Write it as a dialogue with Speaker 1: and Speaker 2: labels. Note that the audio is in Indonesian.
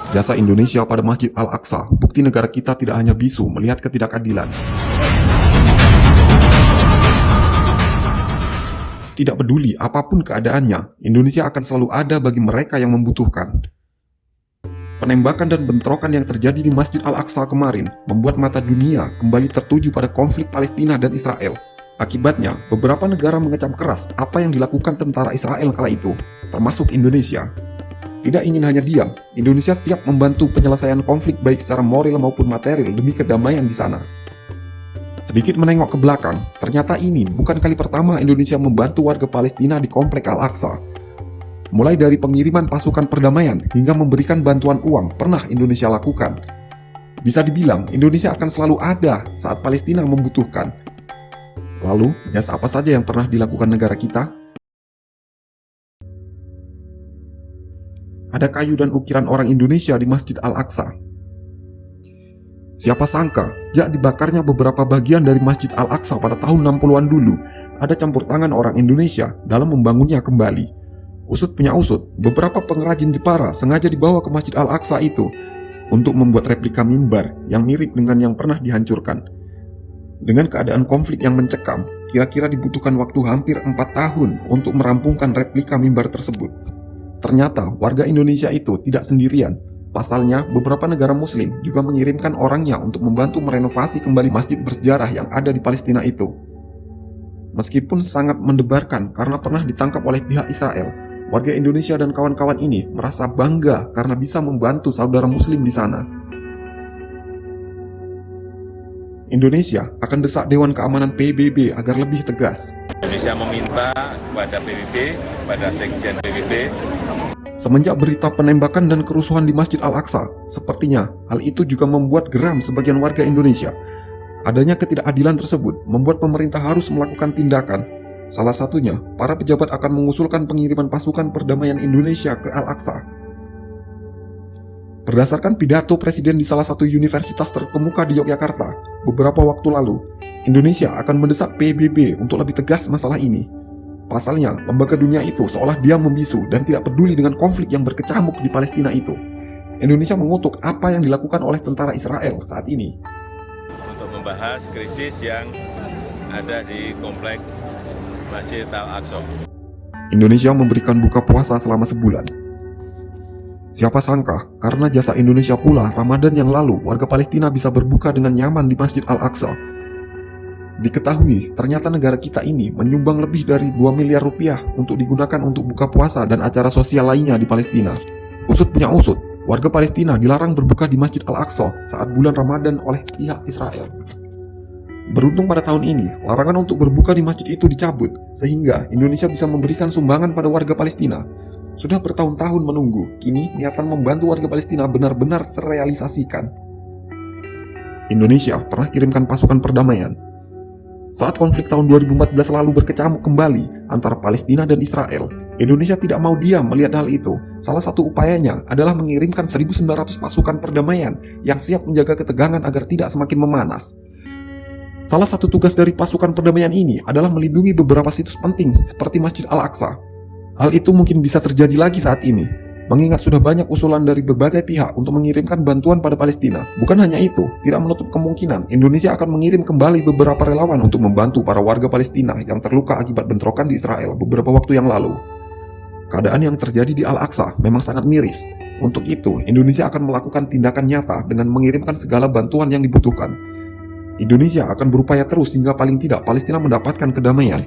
Speaker 1: Jasa Indonesia pada Masjid Al-Aqsa, bukti negara kita tidak hanya bisu melihat ketidakadilan. Tidak peduli apapun keadaannya, Indonesia akan selalu ada bagi mereka yang membutuhkan. Penembakan dan bentrokan yang terjadi di Masjid Al-Aqsa kemarin membuat mata dunia kembali tertuju pada konflik Palestina dan Israel. Akibatnya, beberapa negara mengecam keras apa yang dilakukan tentara Israel kala itu, termasuk Indonesia. Tidak ingin hanya diam, Indonesia siap membantu penyelesaian konflik baik secara moral maupun material demi kedamaian di sana. Sedikit menengok ke belakang, ternyata ini bukan kali pertama Indonesia membantu warga Palestina di Komplek Al-Aqsa. Mulai dari pengiriman pasukan perdamaian hingga memberikan bantuan uang pernah Indonesia lakukan. Bisa dibilang Indonesia akan selalu ada saat Palestina membutuhkan. Lalu, jasa apa saja yang pernah dilakukan negara kita? Ada kayu dan ukiran orang Indonesia di Masjid Al-Aqsa. Siapa sangka, sejak dibakarnya beberapa bagian dari Masjid Al-Aqsa pada tahun 60-an dulu, ada campur tangan orang Indonesia dalam membangunnya kembali. Usut punya usut, beberapa pengrajin Jepara sengaja dibawa ke Masjid Al-Aqsa itu untuk membuat replika mimbar yang mirip dengan yang pernah dihancurkan. Dengan keadaan konflik yang mencekam, kira-kira dibutuhkan waktu hampir 4 tahun untuk merampungkan replika mimbar tersebut. Ternyata warga Indonesia itu tidak sendirian. Pasalnya, beberapa negara muslim juga mengirimkan orangnya untuk membantu merenovasi kembali masjid bersejarah yang ada di Palestina itu. Meskipun sangat mendebarkan karena pernah ditangkap oleh pihak Israel, warga Indonesia dan kawan-kawan ini merasa bangga karena bisa membantu saudara muslim di sana. Indonesia akan desak Dewan Keamanan PBB agar lebih tegas.
Speaker 2: Indonesia meminta kepada PBB, kepada Sekjen PBB.
Speaker 1: Semenjak berita penembakan dan kerusuhan di Masjid Al-Aqsa, sepertinya hal itu juga membuat geram sebagian warga Indonesia. Adanya ketidakadilan tersebut membuat pemerintah harus melakukan tindakan. Salah satunya, para pejabat akan mengusulkan pengiriman pasukan perdamaian Indonesia ke Al-Aqsa. Berdasarkan pidato Presiden di salah satu universitas terkemuka di Yogyakarta beberapa waktu lalu, Indonesia akan mendesak PBB untuk lebih tegas masalah ini. Pasalnya, lembaga dunia itu seolah diam membisu dan tidak peduli dengan konflik yang berkecamuk di Palestina itu. Indonesia mengutuk apa yang dilakukan oleh tentara Israel saat ini.
Speaker 2: Untuk membahas krisis yang ada di Komplek Masjid Al-Aqsa.
Speaker 1: Indonesia memberikan buka puasa selama sebulan. Siapa sangka, karena jasa Indonesia pula, Ramadan yang lalu warga Palestina bisa berbuka dengan nyaman di Masjid Al-Aqsa. Diketahui, ternyata negara kita ini menyumbang lebih dari 2 miliar rupiah untuk digunakan untuk buka puasa dan acara sosial lainnya di Palestina. Usut punya usut, warga Palestina dilarang berbuka di Masjid Al-Aqsa saat bulan Ramadan oleh pihak Israel. Beruntung pada tahun ini, larangan untuk berbuka di masjid itu dicabut, sehingga Indonesia bisa memberikan sumbangan pada warga Palestina. Sudah bertahun-tahun menunggu, kini niatan membantu warga Palestina benar-benar terrealisasikan. Indonesia pernah kirimkan pasukan perdamaian. Saat konflik tahun 2014 lalu berkecamuk kembali antara Palestina dan Israel, Indonesia tidak mau diam melihat hal itu. Salah satu upayanya adalah mengirimkan 1.900 pasukan perdamaian yang siap menjaga ketegangan agar tidak semakin memanas. Salah satu tugas dari pasukan perdamaian ini adalah melindungi beberapa situs penting seperti Masjid Al-Aqsa. Hal itu mungkin bisa terjadi lagi saat ini, mengingat sudah banyak usulan dari berbagai pihak untuk mengirimkan bantuan pada Palestina. Bukan hanya itu, tidak menutup kemungkinan Indonesia akan mengirim kembali beberapa relawan untuk membantu para warga Palestina yang terluka akibat bentrokan di Israel beberapa waktu yang lalu. Keadaan yang terjadi di Al-Aqsa memang sangat miris. Untuk itu, Indonesia akan melakukan tindakan nyata dengan mengirimkan segala bantuan yang dibutuhkan. Indonesia akan berupaya terus hingga paling tidak Palestina mendapatkan kedamaian.